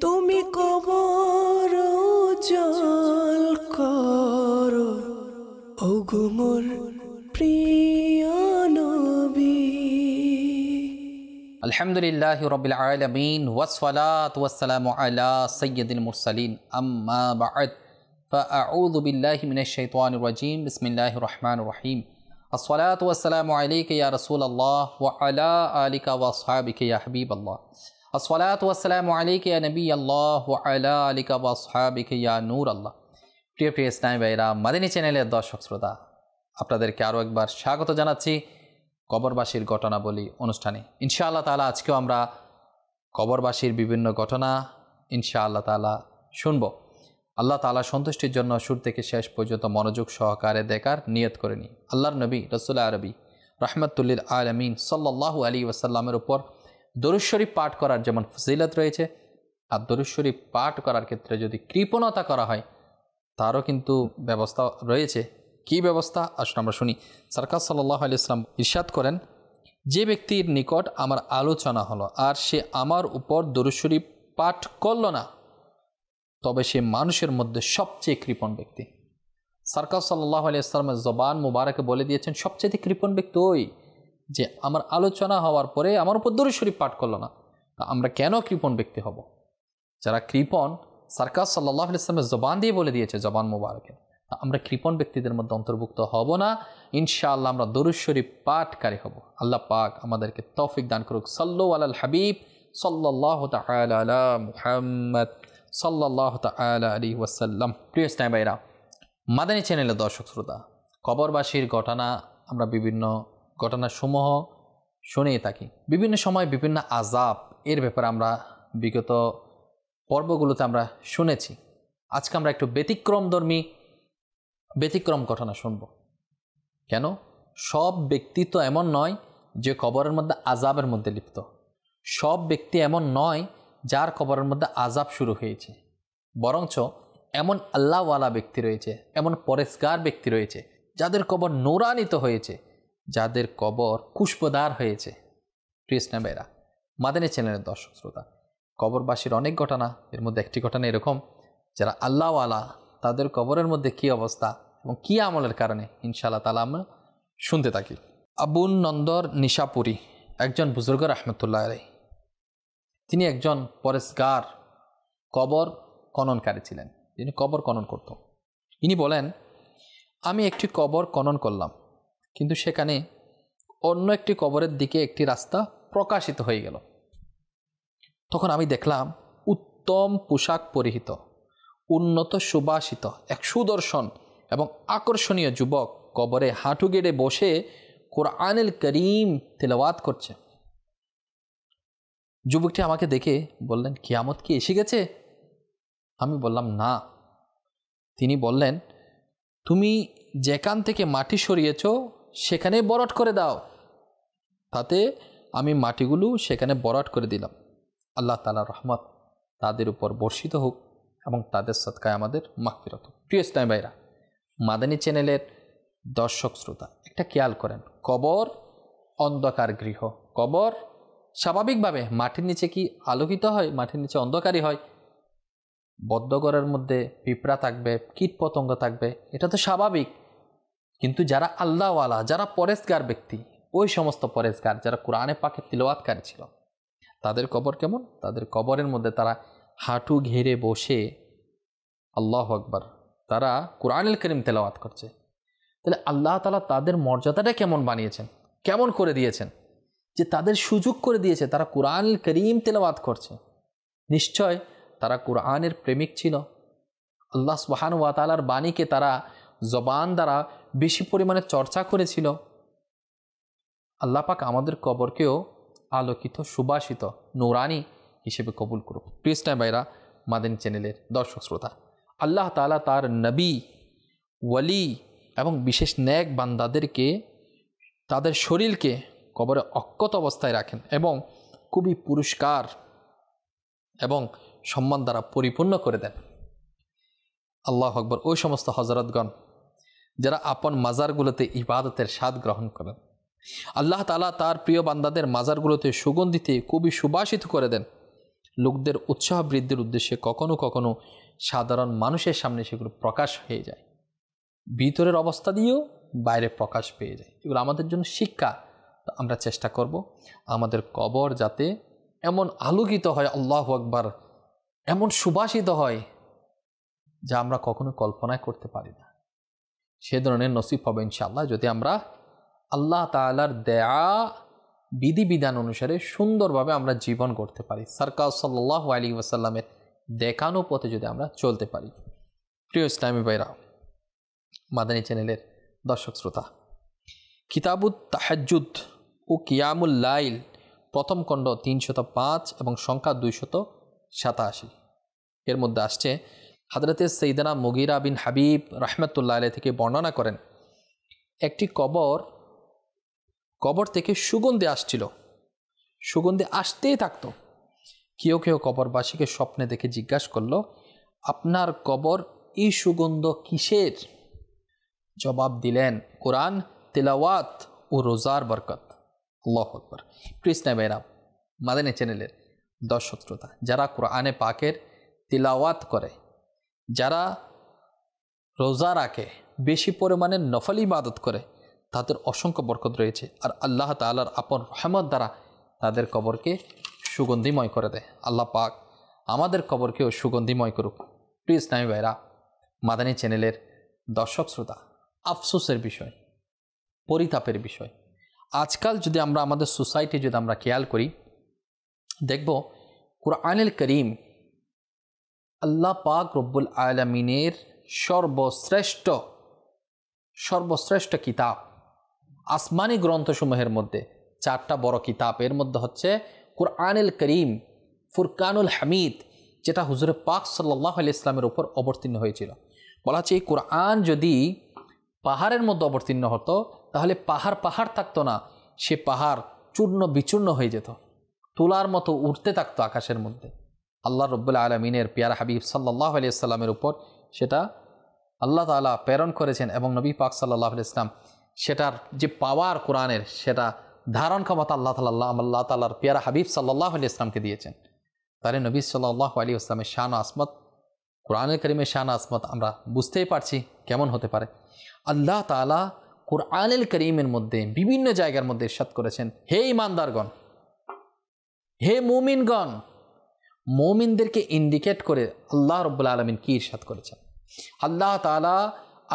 তুমি কবর জল করো ওগো মোর প্রিয় নবী। আলহামদুলিল্লাহি রাব্বিল আলামিন ওয়াসসালাতু ওয়াসসালামু আলা সাইয়্যিদিল মুরসালিন আম্মা বা'দ ফাআউযু বিল্লাহি মিনাশ শাইতানির রাজীম বিসমিল্লাহির রহমানির রহিম। আসসালাতু ওয়াসসালামু আলাইকা ইয়া রাসূলুল্লাহ ওয়া আলা আলিকা ওয়া আসহাবিকা ইয়া হাবিবাল্লাহ। আসসালাতু ওয়াসসালামু আলাইকা ইয়া নবিয়াল্লাহ ওয়া আলা আলিকা ওয়া আসহাবিকা ইয়া নূরাল্লাহ। প্রিয় ইসলামী ভাইরা, মাদানী চ্যানেলের দর্শক শ্রোতা, আপনাদেরকে আরও একবার স্বাগত জানাচ্ছি কবরবাসীর ঘটনাবলী অনুষ্ঠানে। ইনশাআল্লাহ তাআলা আজকেও আমরা কবরবাসীর বিভিন্ন ঘটনা ইনশাআল্লাহ তাআলা শুনব। আল্লাহ তাআলা সন্তুষ্টির জন্য শুরু থেকে শেষ পর্যন্ত মনোযোগ সহকারে দেখার নিয়ত করে নিই। আল্লাহর নবী রাসূল আরবি রাহমাতুল্লিল আলামিন সাল্লাল্লাহু আলাইহি ওয়াসাল্লামের উপর দরুদ শরীফ পাঠ করার যেমন ফজিলত রয়েছে, আর দরুদ শরীফ পাঠ করার ক্ষেত্রে যদি কৃপণতা করা হয় তারও কিন্তু ব্যবস্থা রয়েছে। কি ব্যবস্থা আসুন আমরা শুনি। সরকার সাল্লাল্লাহু আলাইহি ওয়াসাল্লাম ইরশাদ করেন, যে ব্যক্তির নিকট আমার আলোচনা হলো আর সে আমার উপর দরুদ শরীফ পাঠ করল না, তবে সে মানুষের মধ্যে সবচেয়ে কৃপণ ব্যক্তি। সরকার সাল্লাল্লাহু আলাইহি ওয়াসাল্লামের জবান মুবারকে বলে দিয়েছেন, সবচেয়ে কৃপণ ব্যক্তি ওই যে আমার আলোচনা হওয়ার পরে আমার উপর দরুদ শরীফ পাঠ করলো না। আমরা কেন কৃপণ ব্যক্তি হব? যারা কৃপণ সরকার সাল্লাল্লাহু আলাইহি ওয়াসাল্লামের জবান দিয়ে বলে দিয়েছে জবান মুবারকে, আমরা কৃপণ ব্যক্তিদের মধ্যে অন্তর্ভুক্ত হব না। ইনশাআল্লাহ আমরা দরুদ শরীফ পাঠকারী হব। আল্লাহ পাক আমাদেরকে তৌফিক দান করুক। সাল্লু আলাল হাবিব সাল্লাল্লাহু তাআলা আলা মুহাম্মদ সাল্লাল্লাহু তাআলা আলাইহি ওয়াসাল্লাম। প্রিয় ইসলামী ভাইরা, মাদানী চ্যানেলের দর্শক শ্রোতা, কবরবাসীর ঘটনা আমরা বিভিন্ন ঘটনাসমূহ শুনেই থাকি। বিভিন্ন সময় বিভিন্ন আযাব এর ব্যাপারে আমরা বিগত পর্বগুলোতে আমরা শুনেছি। আজকে আমরা একটু ব্যতিক্রম ঘটনা শুনব। কেন? সব ব্যক্তি তো এমন নয় যে কবরের মধ্যে আযাবের মধ্যে লিপ্ত। সব ব্যক্তি এমন নয় যার কবরের মধ্যে আযাব শুরু হয়েছে। বরঞ্চ এমন আল্লাহওয়ালা ব্যক্তি রয়েছে, এমন পরেশগার ব্যক্তি রয়েছে যাদের কবর নূরান্বিত হয়েছে, যাদের কবর পুষ্পদার হয়েছে। প্রিয় ইসলামী ভাইরা, মাদানী চ্যানেলের দর্শক শ্রোতা, কবরবাসীর অনেক ঘটনা, এর মধ্যে একটি ঘটনা এরকম, যারা আল্লাহওয়ালা তাদের কবরের মধ্যে কী অবস্থা এবং কী আমলের কারণে ইনশাআল্লাহ তাআলা আমরা শুনতে থাকি। আবু নন্দর নিশাপুরী একজন বুজুর্গ রাহমাতুল্লাহ আলাইহি, তিনি একজন পরেশগার কবর খননকারী ছিলেন। তিনি কবর খনন করত। ইনি বলেন, আমি একটি কবর খনন করলাম, কিন্তু সেখানে অন্য একটি কবরের দিকে একটি রাস্তা প্রকাশিত হয়ে গেল। তখন আমি দেখলাম উত্তম পোশাক পরিহিত, উন্নত সুবাসিত এক সুদর্শন এবং আকর্ষণীয় যুবক কবরে হাঁটু গেড়ে বসে কোরআনুল কারীম তেলাওয়াত করছে। যুবকটি আমাকে দেখে বললেন, কিয়ামত কি এসে গেছে? আমি বললাম, না। তিনি বললেন, তুমি যেখান থেকে মাটি সরিয়েছ সেখানে বরট করে দাও। তাতে আমি মাটিগুলো সেখানে বরট করে দিলাম। আল্লাহ তাআলার রহমত তাদের উপর বর্ষিত হোক এবং তাদের সদকায় আমাদের মাগফিরাত হোক। প্রিয় ইসলামী ভাইরা, মাদানী চ্যানেলের দর্শক শ্রোতা, একটা খেয়াল করেন, কবর অন্ধকার গৃহ। কবর স্বাভাবিকভাবে মাটির নিচে কি আলোকিত হয়? মাটির নিচে অন্ধকারই হয়। বদ্ধঘরের মধ্যে পিঁপড়া থাকবে, কীট পতঙ্গ থাকবে, এটা তো স্বাভাবিক। কিন্তু যারা আল্লাহওয়ালা, যারা পরেশগার ব্যক্তি, ওই সমস্ত পরেশগার যারা কোরআনে পাকে তিলাওয়াতকারী ছিল, তাদের কবর কেমন? তাদের কবরের মধ্যে তারা হাঁটু ঘিরে বসে আল্লাহু আকবার তারা কোরআনুল কারীম তেলাওয়াত করছে। তাহলে আল্লাহ তাআলা তাদের মর্যাদাটা কেমন বানিয়েছেন, কেমন করে দিয়েছেন, যে তাদের সুযোগ করে দিয়েছে তারা কোরআনুল কারীম তেলাওয়াত করছে। নিশ্চয় তারা কোরআনের প্রেমিক ছিল। আল্লাহ সুবহানাহু ওয়া তাআলার বাণীকে তারা জবান দ্বারা বেশি পরিমাণে চর্চা করেছিল। আল্লাহ পাক আমাদের কবরকেও আলোকিত, সুবাসিত, নূরানি হিসেবে কবুল করুক। প্রিয় ইসলামী ভাইরা, মাদানী চ্যানেলের দর্শক শ্রোতা, আল্লাহ তাআলা তার নবী, ওয়ালি এবং বিশেষ নেক বান্দাদেরকে তাদের শরীরকে কবরে অক্ষত অবস্থায় রাখেন এবং খুবই পুরস্কার এবং সম্মান দ্বারা পরিপূর্ণ করে দেন। আল্লাহু আকবার। ওই সমস্ত হযরতগণ যারা আপন মাজারগুলোতে ইবাদতের স্বাদ গ্রহণ করেন, আল্লাহ তাআলা তার প্রিয় বান্দাদের মাজারগুলোতে সুগন্ধিতে খুবই সুবাসিত করে দেন। লোকদের উৎসাহ বৃদ্ধির উদ্দেশ্যে কখনো কখনো সাধারণ মানুষের সামনে সেগুলো প্রকাশ হয়ে যায়, ভিতরের অবস্থা দিয়েও বাইরে প্রকাশ পেয়ে যায়। এগুলো আমাদের জন্য শিক্ষা। আমরা চেষ্টা করব আমাদের কবর যাতে এমন আলোকিত হয়, আল্লাহু আকবার, এমন সুবাসিত হয় যা আমরা কখনো কল্পনা করতে পারি না। সে ধরনের নসিব হবে ইনশাআল্লাহ যদি আমরা আল্লাহ তাআলার দেয়া বিধিবিধান অনুসারে সুন্দরভাবে আমরা জীবন করতে পারি, সরকার সাল্লাল্লাহু আলাইহি ওয়াসাল্লামের দেখানো পথে যদি আমরা চলতে পারি। প্রিয় ইসলামী ভাইরা, মাদানী চ্যানেলের দর্শক শ্রোতা, কিতাবুত তাহাজ্জুদ ও কিয়ামুল লাইল প্রথম খণ্ড 305 এবং সংখ্যা 287, এর মধ্যে আসছে হযরতে সাইয়েদনা মুগীরা বিন হাবিব রাহমাতুল্লাহ আলাইহি থেকে বর্ণনা করেন, একটি কবর থেকে সুগন্ধি আসছিল, সুগন্ধি আসতেই থাকতো। কেউ কেউ কবরবাসীকে স্বপ্নে দেখে জিজ্ঞাসা করলো, আপনার কবর এই সুগন্ধ কিসের? জবাব দিলেন, কোরআন তিলাওয়াত ও রোজার বরকত। আল্লাহু আকবার। কৃষ্ণ ভাইরা, মাদানী চ্যানেলের দর্শক শ্রোতা, যারা কোরআনে পাকের তিলাওয়াত করে, যারা রোজা রাখে, বেশি পরিমাণে নফল ইবাদত করে, তাদের অসংখ্য বরকত রয়েছে। আর আল্লাহ তাআলার আপন রহমত দ্বারা তাদের কবরকে সুগন্ধিময় করে দেয়। আল্লাহ পাক আমাদের কবরকেও সুগন্ধিময় করুক। প্রিয় ইসলামী ভাইরা, মাদানী চ্যানেলের দর্শক শ্রোতা, আফসোসের বিষয়, পরিতাপের বিষয়, আজকাল যদি আমরা আমাদের সোসাইটি যদি আমরা খেয়াল করি, দেখব কুরআনুল কারীম আল্লাহ পাক রব্বুল আলামিনের সর্বশ্রেষ্ঠ কিতাব। আসমানি গ্রন্থসমূহের মধ্যে 4টা বড় কিতাব, এর মধ্যে হচ্ছে কুরআনুল কারীম, ফুরকানুল হামিদ, যেটা হুজুরে পাক সাল্লাল্লাহু আলাইহি ইসলামের উপর অবতীর্ণ হয়েছিল। বলা হচ্ছে এই কোরআন যদি পাহাড়ের মধ্যে অবতীর্ণ হতো তাহলে পাহাড় থাকতো না, সে পাহাড় চূর্ণ বিচূর্ণ হয়ে যেত, তুলার মতো উড়তে থাকতো আকাশের মধ্যে। আল্লাহ রব্বুল আলমিনের পিয়ারা হাবিব সাল্লাল্লাহু আলাইহি সাল্লামের উপর সেটা আল্লাহ তাআলা প্রেরণ করেছেন এবং নবী পাক সাল্লাল্লাহু আলাইহি ইসলাম সেটার যে পাওয়ার কোরআনের, সেটা ধারণ ক্ষমতা আল্লাহ তাআলার পিয়ারা হাবিব সাল্লাল্লাহু আলাইহি ইসলামকে দিয়েছেন। তাহলে নবী সাল্লাল্লাহু আলাইহি ইসলামের শান ও আসমত, কোরআনুল কারীমের শান আসমত আমরা বুঝতেই পারছি কেমন হতে পারে। আল্লাহ তাআলা কুরআনুল কারীমের মধ্যে বিভিন্ন জায়গার মধ্যে ইরশাদ করেছেন, হে ঈমানদারগণ, হে মুমিনগণ, মুমিনদেরকে ইন্ডিকেট করে আল্লাহ রাব্বুল আলামিন কি ইরশাদ করেছেন।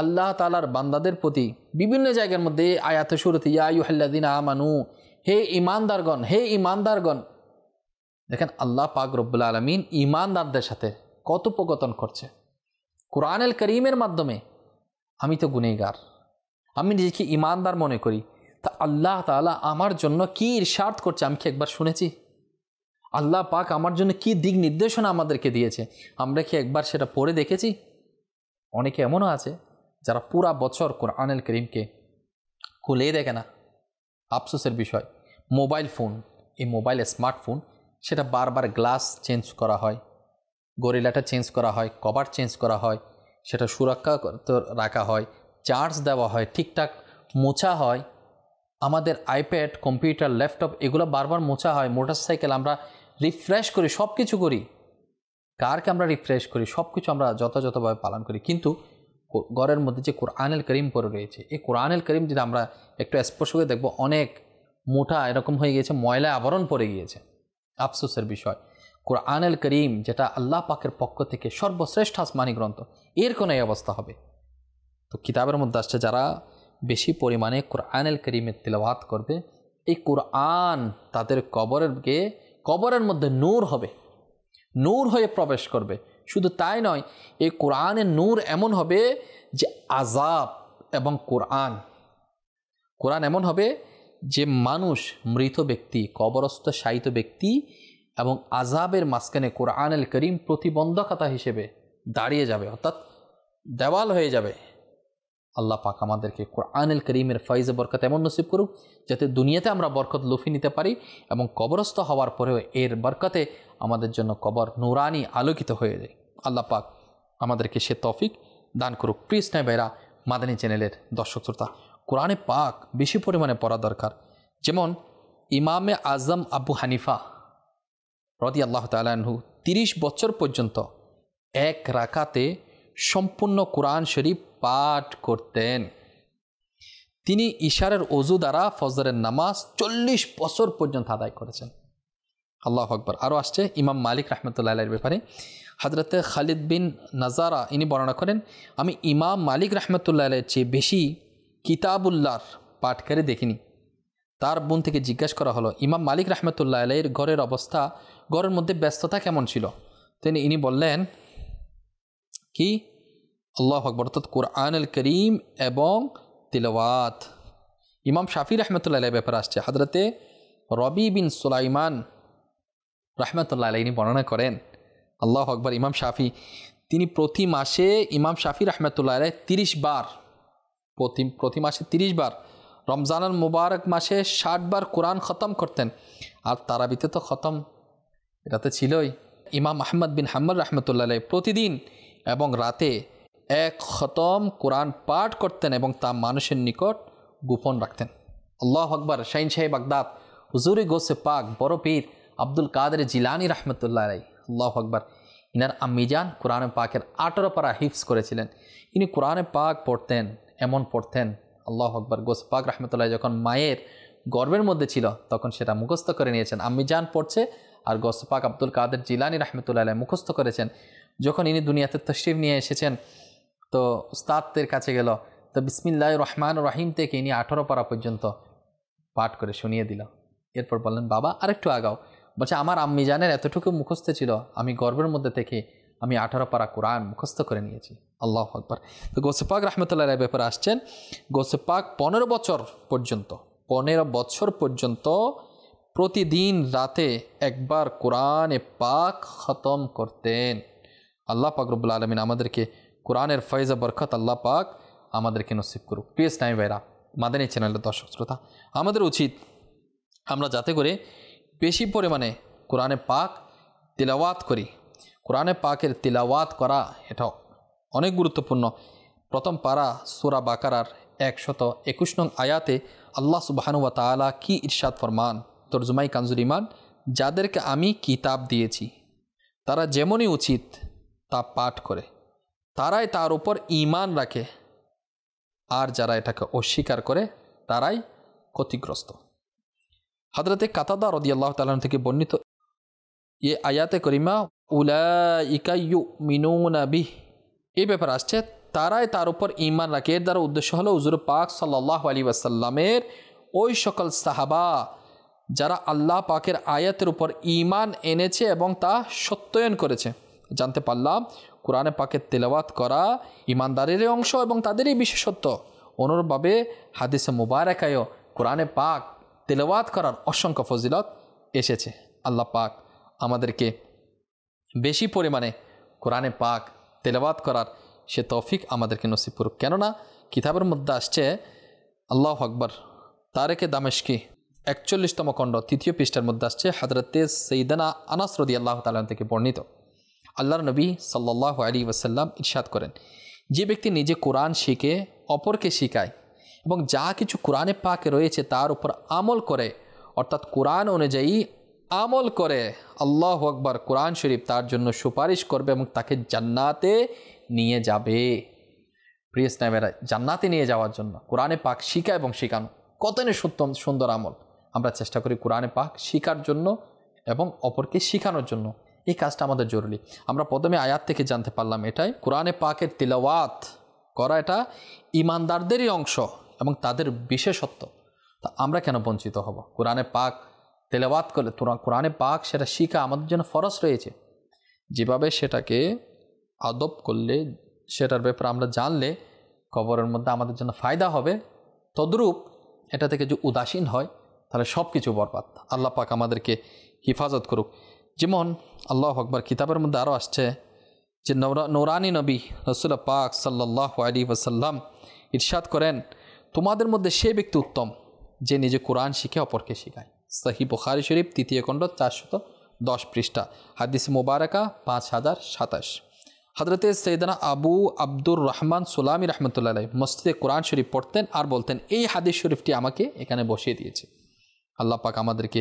আল্লাহ তাআলার বান্দাদের প্রতি বিভিন্ন জায়গার মধ্যে আয়াতে শুরুতে ইয়া আইয়ুহাল্লাযীনা আমানু, হে ঈমানদারগণ, হে ঈমানদারগণ। দেখেন আল্লাহ পাক রব্বুল আলামিন ঈমানদারদের সাথে কথোপকথন করছে কুরআনুল কারীমের মাধ্যমে। আমি তো গুনাহগার, আমি নিজেকে ঈমানদার মনে করি, তা আল্লাহ তাআলা আমার জন্য কি ইরশাদ করছে আমি কি একবার শুনেছি? আল্লাহ পাক আমার জন্য কি দিক নির্দেশনা আমাদেরকে দিয়েছে আমরা কি একবার সেটা পড়ে দেখেছি? অনেকে এমনও আছে যারা পুরা বছর কুরআনুল কারীমকে খুলেই দেখে না। আফসোসের বিষয়, মোবাইল ফোন, এই মোবাইল স্মার্টফোন, সেটা বারবার গ্লাস চেঞ্জ করা হয়, গরিলাটা চেঞ্জ করা হয়, কভার চেঞ্জ করা হয়, সেটা সুরক্ষা রাখা হয়, চার্জ দেওয়া হয়, ঠিকঠাক মোছা হয়। আমাদের আইপ্যাড, কম্পিউটার, ল্যাপটপ এগুলো বারবার মোছা হয়। মোটরসাইকেল আমরা রিফ্রেশ করি, সব কিছু করি। কারকে আমরা রিফ্রেশ করি, সব কিছু আমরা যথাযথভাবে পালন করি। কিন্তু ঘরের মধ্যে যে কুরআনুল কারীম পড়ে রয়েছে, এই কুরআনুল কারীম যদি আমরা একটু স্পর্শ করে দেখব, অনেক মোটা এরকম হয়ে গিয়েছে, ময়লা আবরণ পড়ে গিয়েছে। আফসোসের বিষয়, কুরআনুল কারীম যেটা আল্লাহ পাকের পক্ষ থেকে সর্বশ্রেষ্ঠ আসমানি গ্রন্থ, এর কোনো এই অবস্থা হবে? তো কিতাবের মধ্যে আসছে যারা বেশি পরিমাণে কুরআনুল কারীমের তিলাওয়াত করবে, এই কুরআন তাদের কবরের মধ্যে নূর হবে, নূর হয়ে প্রবেশ করবে। শুধু তাই নয়, এই কোরআনের নূর এমন হবে যে আযাব এবং কোরআন এমন হবে যে মানুষ, মৃত ব্যক্তি, কবরস্থ শায়িত ব্যক্তি এবং আযাবের মাঝখানে কুরআনুল কারীম প্রতিবন্ধকতা হিসেবে দাঁড়িয়ে যাবে, অর্থাৎ দেওয়াল হয়ে যাবে। আল্লাহ পাক আমাদেরকে কুরআনুল কারীমের ফয়জে বরকত এমন নসিব করুক যাতে দুনিয়াতে আমরা বরকত লুফি নিতে পারি এবং কবরস্থ হওয়ার পরেও এর বরকতে আমাদের জন্য কবর নূরানি আলোকিত হয়ে যায়। আল্লাহ পাক আমাদেরকে সে তৌফিক দান করুক। প্রিয় ইসলামী ভাইরা, মাদানী চ্যানেলের দর্শক শ্রোতা, কোরআনে পাক বেশি পরিমাণে পড়া দরকার। যেমন ইমামে আজম আবু হানিফা রাদিয়াল্লাহু তাআলা আনহু 30 বছর পর্যন্ত এক রাকাতে সম্পূর্ণ কোরআন শরীফ পাঠ করতেন। তিনি ইশারের ওযু দ্বারা ফজরের নামাজ 40 বছর পর্যন্ত আদায় করেছেন। আল্লাহু আকবার। আরও আসছে ইমাম মালিক রাহমাতুল্লাহ আলাইহির ব্যাপারে, হযরতে খালিদ বিন নাজারা ইনি বর্ণনা করেন, আমি ইমাম মালিক রাহমাতুল্লাহ আলাইহির চেয়ে বেশি কিতাবুল্লাহর পাঠকারী দেখিনি। তার বোন থেকে জিজ্ঞাসা করা হলো, ইমাম মালিক রাহমাতুল্লাহ আলাইহির ঘরের অবস্থা, ঘরের মধ্যে ব্যস্ততা কেমন ছিল? ইনি বললেন কি, আল্লাহু আকবার, অর্থাৎ কোরআনুল কারীম এবং তিলাওয়াত। ইমাম শাফি রাহমাতুল্লাহ আলাইহির ব্যাপারে আসছে, হযরতে রবি বিন সুলাইমান রাহমাতুল্লাহ আলাইহি ইনি বর্ণনা করেন, আল্লাহু আকবার, ইমাম শাফি তিনি প্রতি মাসে ইমাম শাফি রাহমাতুল্লাহ আলাইহি 30 বার, প্রতি মাসে 30 বার, রমজানুল মুবারক মাসে 60 বার কোরআন খতম করতেন। আর তারাবিতে তো খতম এটাতে ছিলই। ইমাম আহমদ বিন হাম্বল রাহমাতুল্লাহ আলাইহি প্রতিদিন এবং রাতে এক খতম কোরআন পাঠ করতেন এবং তা মানুষের নিকট গোপন রাখতেন। আল্লাহু আকবার। শাইন সাহেব বাগদাদ হুজুরে গোসে পাক বড় পীর আব্দুল কাদের জিলানী রাহমাতুল্লাহ আলাইহি, আল্লাহু আকবার, ইনার আম্মিজান কোরআনে পাকের 18 পারা হিফজ করেছিলেন। ইনি কোরআনে পাক পড়তেন, এমন পড়তেন, আল্লাহু আকবার, গোসে পাক রাহমাতুল্লাহ যখন মায়ের গর্ভের মধ্যে ছিল তখন সেটা মুখস্থ করে নিয়েছেন। আম্মিজান পড়ছে আর গোসে পাক আব্দুল কাদের জিলানী রাহমাতুল্লাহ আলাইহি মুখস্থ করেছেন। যখন ইনি দুনিয়াতে তশরিফ নিয়ে এসেছেন তো উস্তাদদের কাছে গেল, তো বিসমিল্লাহির রহমানির রহিম থেকে ইনি 18 পারা পর্যন্ত পাঠ করে শুনিয়ে দিল। এরপর বললেন, বাবা আরেকটু আগাও। বলছে, আমার আম্মি জানের এতটুকু মুখস্থ ছিল, আমি গর্ভের মধ্যে থেকে আমি 18 পারা কোরআন মুখস্থ করে নিয়েছি। আল্লাহু আকবার। তো গোসে পাক রাহমাতুল্লাহ আলাইহির ব্যাপারে আসছেন, গোসে পাক 15 বছর পর্যন্ত প্রতিদিন রাতে একবার কোরআনে পাক খতম করতেন। আল্লাহ পাক রব্বুল আলামিন আমাদেরকে কোরআনের ফয়জা বরকত আল্লাহ পাক আমাদেরকে নসিব করুক। প্রিয় ইসলামী ভাইরা, মাদানী চ্যানেলের দর্শক শ্রোতা, আমাদের উচিত আমরা যাতে করে বেশি পরিমাণে কোরআনে পাক তিলাওয়াত করি। কোরআনে পাকের তিলাওয়াত করা এটা অনেক গুরুত্বপূর্ণ। প্রথম পারা সূরা বাকারার 121 নং আয়াতে আল্লাহ সুবহানাহু ওয়া তাআলা কি ইরশাদ ফরমান, তরজমাই কানজুল ঈমান, যাদেরকে আমি কিতাব দিয়েছি তারা যেমনই উচিত তা পাঠ করে তারাই তার উপর ঈমান রাখে, আর যারা এটাকে অস্বীকার করে তারাই ক্ষতিগ্রস্ত। হযরতে কাতাদা রাদিয়াল্লাহু তাআলা থেকে বর্ণিত এই আয়াতে করিমা উলাইকা ইউমিনুনা বিহি, এই ব্যাপার আসছে তারাই তার উপর ঈমান রাখে। এর দ্বারা উদ্দেশ্য হলো হুজুর পাক সাল্লাল্লাহু আলাইহি ওয়াসাল্লামের ওই সকল সাহাবা যারা আল্লাহ পাকের আয়াতের উপর ঈমান এনেছে এবং তা সত্যায়ন করেছে। জানতে পারলাম কোরআনে পাকের তেলাওয়াত করা ঈমানদারেরই অংশ এবং তাদেরই বিশেষত্ব। অনুরূপভাবে হাদিসে মুবারাকায়ও কোরআনে পাক তেলাওয়াত করার অসংখ্য ফজিলত এসেছে। আল্লাহ পাক আমাদেরকে বেশি পরিমাণে কোরআনে পাক তেলাওয়াত করার সে তৌফিক আমাদেরকে নসিব করুক। কেননা কিতাবের মধ্যে আসছে, আল্লাহু আকবার, তারেকে দামেশকি 41তম খণ্ড 3য় পৃষ্ঠার মধ্যে আসছে, হযরতে সাইয়্যিদানা আনাস রাদিয়াল্লাহু তাআলা থেকে বর্ণিত, আল্লাহর নবী সাল্লাল্লাহু আলাইহি ওয়াসাল্লাম ইরশাদ করেন, যে ব্যক্তি নিজে কোরআন শিখে অপরকে শিখায় এবং যা কিছু কোরআনে পাকে রয়েছে তার উপর আমল করে, অর্থাৎ কোরআন অনুযায়ী আমল করে, আল্লাহু আকবার, কোরআন শরীফ তার জন্য সুপারিশ করবে এবং তাকে জান্নাতে নিয়ে যাবে। প্রিয় ইসলামেরা, জান্নাতে নিয়ে যাওয়ার জন্য কোরআনে পাক শিখা এবং শেখানো কতই সুন্দর আমল। আমরা চেষ্টা করি কোরআনে পাক শিখার জন্য এবং অপরকে শেখানোর জন্য। এই কাজটা আমাদের জরুরি। আমরা প্রথমে আয়াত থেকে জানতে পারলাম এটাই, কোরআনে পাকের তিলাওয়াত করা এটা ঈমানদারদেরই অংশ এবং তাদের বিশেষত্ব। তা আমরা কেন বঞ্চিত হব? কোরআনে পাক তেলাওয়াত করলে কোরআনে পাক সেটা শিখা আমাদের জন্য ফরজ রয়েছে। যেভাবে সেটাকে আদব করলে, সেটার ব্যাপারে আমরা জানলে কবরের মধ্যে আমাদের জন্য ফায়দা হবে, তদ্রূপ এটা থেকে যে উদাসীন হয় তাহলে সব কিছু বরবাদ। আল্লাহ পাক আমাদেরকে হিফাজত করুক। যেমন আল্লাহু আকবার, কিতাবের মধ্যে আরও আসছে যে নূরানী নবী রাসূল পাক সাল্লাল্লাহু আলাইহি ওয়াসাল্লাম ইরশাদ করেন, তোমাদের মধ্যে সেই ব্যক্তি উত্তম যে নিজে কোরআন শিখে অপরকে শেখায়। সহিহ বুখারী শরীফ 3য় খণ্ড 410 পৃষ্ঠা, হাদিস মুবারাকা 5027। হযরতে সাইয়্যিদানা আবু আব্দুর রহমান সুলামি রাহমাতুল্লাহ আলাইহি মসজিদে কোরআন শরীফ পড়তেন আর বলতেন, এই হাদিস শরীফটি আমাকে এখানে বসিয়ে দিয়েছে। আল্লাহ পাক আমাদেরকে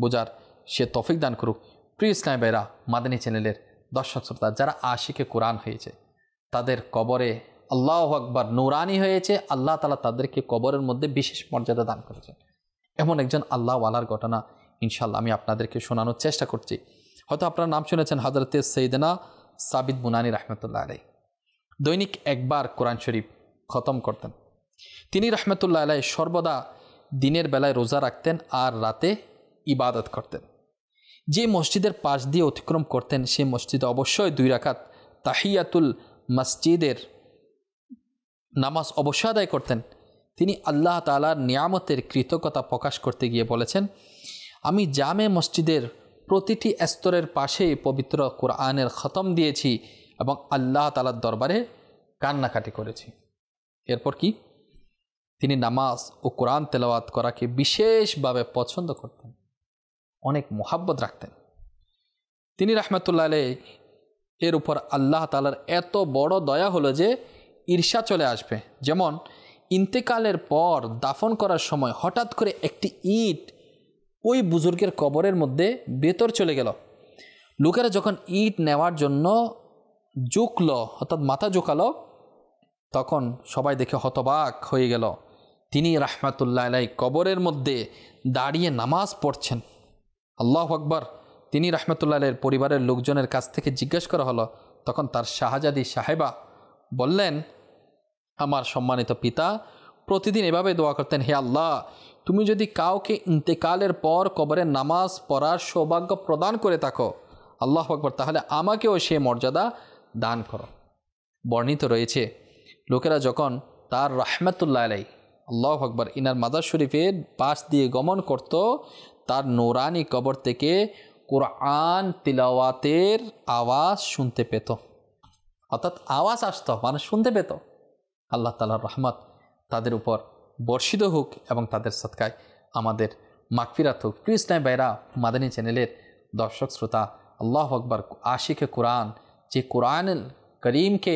বোঝার সে তৌফিক দান করুক। প্রিয় ইসলামী ভাইরা, মাদানী চ্যানেলের দর্শক শ্রোতা, যারা আশিকে কোরআন হয়েছে তাদের কবরে আল্লাহু আকবার নূরানি হয়েছে। আল্লাহ তাআলা তাদেরকে কবরের মধ্যে বিশেষ মর্যাদা দান করেছেন। এমন একজন আল্লাহওয়ালার ঘটনা ইনশাআল্লাহ আমি আপনাদেরকে শোনানোর চেষ্টা করছি। হয়তো আপনারা নাম শুনেছেন হযরতে সৈয়দনা সাবিত বুনানী রাহমাতুল্লাহ আলাইহি। দৈনিক একবার কোরআন শরীফ খতম করতেন তিনি রাহমাতুল্লাহ আলাইহি। সর্বদা দিনের বেলায় রোজা রাখতেন আর রাতে ইবাদত করতেন। যে মসজিদের পাশ দিয়ে অতিক্রম করতেন সেই মসজিদে অবশ্যই 2 রাকাত তাহিয়াতুল মসজিদের নামাজ অবশ্যই আদায় করতেন। তিনি আল্লাহ তাআলার নিয়ামতের কৃতজ্ঞতা প্রকাশ করতে গিয়ে বলেছেন, আমি জামে মসজিদের প্রতিটি স্তরের পাশে পবিত্র কোরআনের খতম দিয়েছি এবং আল্লাহ তাআলার দরবারে কান্নাকাটি করেছি। এরপর কি, তিনি নামাজ ও কোরআন তেলাওয়াত করাকে বিশেষভাবে পছন্দ করতেন, অনেক মোহাব্বত রাখতেন। তিনি রাহমাতুল্লাহ আলাইহি এর উপর আল্লাহ তাআলার এত বড় দয়া হলো যে ঈর্ষা চলে আসবে। যেমন ইন্তেকালের পর দাফন করার সময় হঠাৎ করে একটি ইট ওই বুজুর্গের কবরের মধ্যে ভেতর চলে গেল। লোকেরা যখন ইট নেওয়ার জন্য ঝুঁকলো, অর্থাৎ মাথা ঝুঁকালো, তখন সবাই দেখে হতবাক হয়ে গেল। তিনি রাহমাতুল্লাহ আলাইহি কবরের মধ্যে দাঁড়িয়ে নামাজ পড়ছেন। আল্লাহু আকবার। তিনি রাহমাতুল্লাহ আলাইহির পরিবারের লোকজনের কাছ থেকে জিজ্ঞেস করা হলো, তখন তার শাহজাদি সাহেবা বললেন, আমার সম্মানিত পিতা প্রতিদিন এভাবে দোয়া করতেন, হে আল্লাহ, তুমি যদি কাউকে ইন্তেকালের পর কবরে নামাজ পড়ার সৌভাগ্য প্রদান করে থাকো, আল্লাহু আকবার, তাহলে আমাকেও সে মর্যাদা দান করো। বর্ণিত রয়েছে লোকেরা যখন তার রাহমাতুল্লাহ আলাইহি আল্লাহু আকবার ইনার মাজার শরীফের পাশ দিয়ে গমন করত, তার নূরানি কবর থেকে কোরআন তিলাওয়াতের আওয়াজ শুনতে পেত, অর্থাৎ আওয়াজ আসতো, মানুষ শুনতে পেত। আল্লাহ তাআলার রহমত তাদের উপর বর্ষিত হোক এবং তাদের সদকায় আমাদের মাগফিরাত হোক। প্রিয় ইসলামী ভাইরা, মাদানী চ্যানেলের দর্শক শ্রোতা, আল্লাহু আকবার, আশিকে কোরআন যে কোরআনুল করিমকে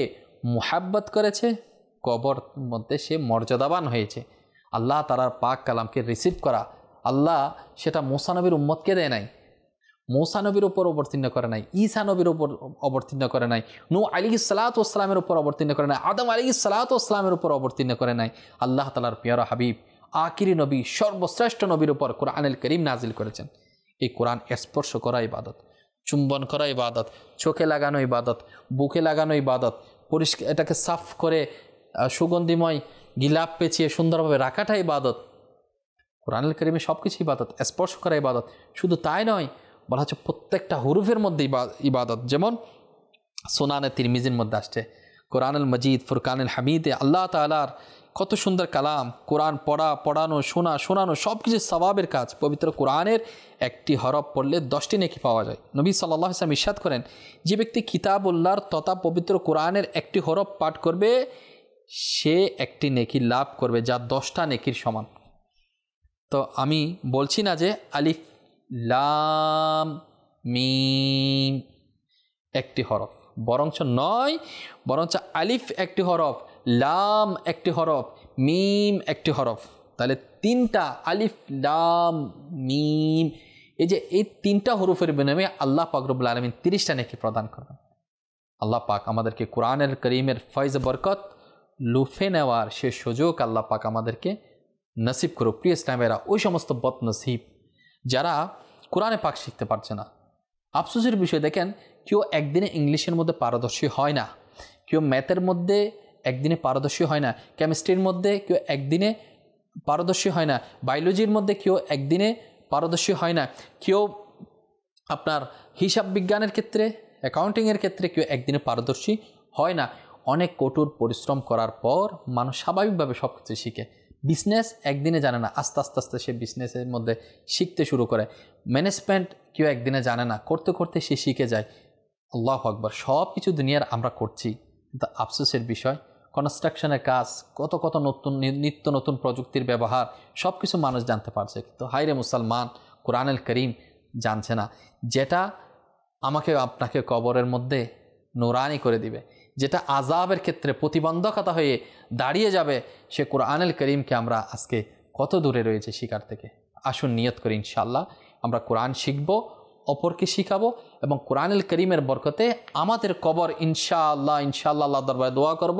মুহাব্বত করেছে, কবর মধ্যে সে মর্যাদাবান হয়েছে। আল্লাহ তাআলার পাক কালামকে রিসিভ করা, আল্লাহ সেটা মুসা নবীর উম্মতকে দেয় নাই, মুসা নবীর উপর অবতীর্ণ করে নাই, ঈসা নবীর উপর অবতীর্ণ করে নাই, নূহ আলাইহিস সালাতু ওয়াস সালামের উপর অবতীর্ণ করে নাই, আদম আলাইহিস সালাতু ওয়াস সালামের উপর অবতীর্ণ করে নাই। আল্লাহ তাআলার প্রিয় হাবিব আখিরি নবী, সর্বশ্রেষ্ঠ নবীর উপর কোরআনুল কারীম নাজিল করেছেন। এই কোরআন স্পর্শ করা ইবাদত, চুম্বন করা ইবাদত, চোখে লাগানো ইবাদত, বুকে লাগানো ইবাদত, পরিষ্কার এটাকে সাফ করে সুগন্ধিময় গিলাপ পেঁচিয়ে সুন্দরভাবে রাখাটা ইবাদত। কোরআনুল কারীমে সব কিছু ইবাদত, স্পর্শ করা ইবাদত। শুধু তাই নয়, বলা হচ্ছে প্রত্যেকটা হুরুফের মধ্যে ইবাদত। যেমন সুনানে তিরমিজির মধ্যে আসছে, কোরআনুল মজিদ, ফুরকানুল হামিদে আল্লাহ তাআলার কত সুন্দর কালাম। কোরআন পড়া, পড়ানো, শোনানো সব কিছু সওয়াবের কাজ। পবিত্র কোরআনের একটি হরফ পড়লে 10টি নেকি পাওয়া যায়। নবী সাল্লাল্লাহু আলাইহি ওয়াসাল্লাম ইরশাদ করেন, যে ব্যক্তি কিতাবুল্লাহর তথা পবিত্র কোরআনের একটি হরফ পাঠ করবে সে একটি নেকি লাভ করবে যা 10টা নেকির সমান। তো আমি বলছি না যে আলিফ লাম মিম একটি হরফ, বরঞ্চ নয়, বরঞ্চ আলিফ একটি হরফ, লাম একটি হরফ, মিম একটি হরফ। তাহলে 3টা আলিফ লাম মিম, এই যে এই 3টা হরফের বিনিময়ে আল্লাহ পাক রব্বুল আলামিন 30টা নেকি প্রদান করবেন। আল্লাহ পাক আমাদেরকে কোরআনের কারীমের ফয়জ বরকত লুফে নেওয়ার সে সুযোগ আল্লাহ পাক আমাদেরকে নসিব করুক। প্রিয় ইসলামেরা, ওই সমস্ত বদনসিব যারা কোরআনে পাক শিখতে পারছে না। আফসোসের বিষয় দেখেন, কেউ একদিনে ইংলিশের মধ্যে পারদর্শী হয় না, কেউ ম্যাথের মধ্যে একদিনে পারদর্শী হয় না, কেমিস্ট্রির মধ্যে কেউ একদিনে পারদর্শী হয় না, বায়োলজির মধ্যে কেউ একদিনে পারদর্শী হয় না, কেউ আপনার হিসাব বিজ্ঞানের ক্ষেত্রে, অ্যাকাউন্টিংয়ের ক্ষেত্রে কেউ একদিনে পারদর্শী হয় না। অনেক কঠোর পরিশ্রম করার পর মানুষ স্বাভাবিকভাবে সব কিছু শিখে। বিজনেস একদিনে জানে না, আস্তে আস্তে সে বিজনেসের মধ্যে শিখতে শুরু করে। ম্যানেজমেন্ট কেউ একদিনে জানে না, করতে করতে সে শিখে যায়। আল্লাহু আকবার, সব কিছু দুনিয়ার আমরা করছি, কিন্তু আফসোসের বিষয় কনস্ট্রাকশনের কাজ, কত নতুন নিত্য নতুন প্রযুক্তির ব্যবহার সব কিছু মানুষ জানতে পারছে, কিন্তু হায়রে মুসলমান, কোরআনুল কারীম জানছে না। যেটা আমাকে আপনাকে কবরের মধ্যে নূরানি করে দিবে, যেটা আযাবের ক্ষেত্রে প্রতিবন্ধকতা হয়ে দাঁড়িয়ে যাবে, সে কোরআনুল কারীমকে আমরা আজকে কত দূরে রয়েছে শিকার থেকে। আসুন নিয়ত করি ইনশাআল্লাহ আমরা কোরআন শিখব, অপরকে শিখাবো এবং কোরআনুল কারীমের বরকতে আমাদের কবর ইনশাআল্লাহ আল্লাহ দরবারে দোয়া করব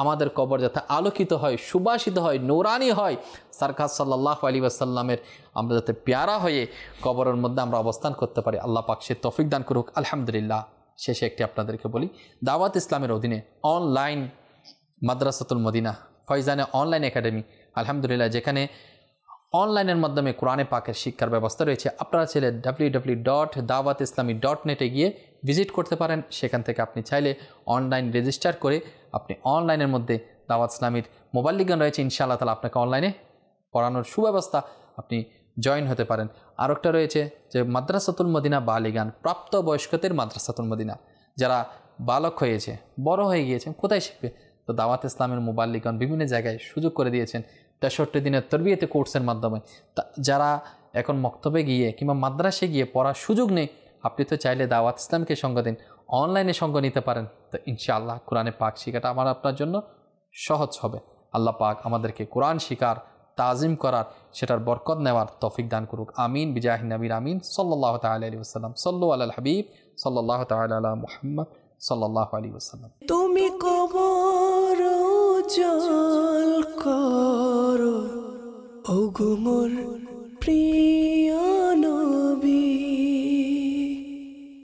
আমাদের কবর যাতে আলোকিত হয়, সুবাসিত হয়, নূরানি হয়, সরকার সাল্লাল্লাহু আলাইহি ওয়াসাল্লামের আমরা যাতে প্যারা হয়ে কবরের মধ্যে আমরা অবস্থান করতে পারি। আল্লাহ পাক সে তৌফিক দান করুক। আলহামদুলিল্লাহ, শেষে একটি আপনাদেরকে বলি, দাওয়াত ইসলামের অধীনে অনলাইন মাদ্রাসাতুল মদিনা ফয়জানে অনলাইন একাডেমি, আলহামদুলিল্লাহ, যেখানে অনলাইনের মাধ্যমে কোরআনে পাকের শিক্ষার ব্যবস্থা রয়েছে। আপনারা চাইলে www.dawatislami.net গিয়ে ভিজিট করতে পারেন। সেখান থেকে আপনি চাইলে অনলাইন রেজিস্টার করে আপনি অনলাইনের মধ্যে দাওয়াত ইসলামীর মোবাল্লিগান রয়েছে, ইনশাআল্লাহ তাআলা আপনাকে অনলাইনে পড়ানোর সুব্যবস্থা, আপনি জয়েন হতে পারেন। আর একটা রয়েছে যে মাদ্রাসাতুল মদিনা বালিগান, প্রাপ্তবয়স্কদের মাদ্রাসাতুল মদিনা, যারা বালক হয়েছে, বড় হয়ে গিয়েছেন, কোথায় শিখবে? তো দাওয়াত ইসলামের মোবাল্লিগান বিভিন্ন জায়গায় সুযোগ করে দিয়েছেন 63 দিনের তরবিয়তে কোর্সের মাধ্যমে। যারা এখন মক্তবে গিয়ে কিংবা মাদ্রাসে গিয়ে পড়ার সুযোগ নেই, আপনি তো চাইলে দাওয়াত ইসলামকে সঙ্গ দিন, অনলাইনে সঙ্গ নিতে পারেন। তো ইনশাআল্লাহ কোরআনে পাক শিখাটা আমার আপনার জন্য সহজ হবে। আল্লাহ পাক আমাদেরকে কোরআন শিকার, তাজিম করার, সেটার বরকত নেওয়ার তৌফিক দান করুক। আমিন বিজাহি নবীর আমিন সাল্লাল্লাহু তাআলা আলাইহি ওয়াসাল্লাম। সাল্লু আলাল হাবিব সাল্লাল্লাহু তাআলা আলা মুহাম্মদ সাল্লাল্লাহু আলাইহি ওয়াসাল্লাম। তুমি কবর জল করো ওগো মোর প্রিয়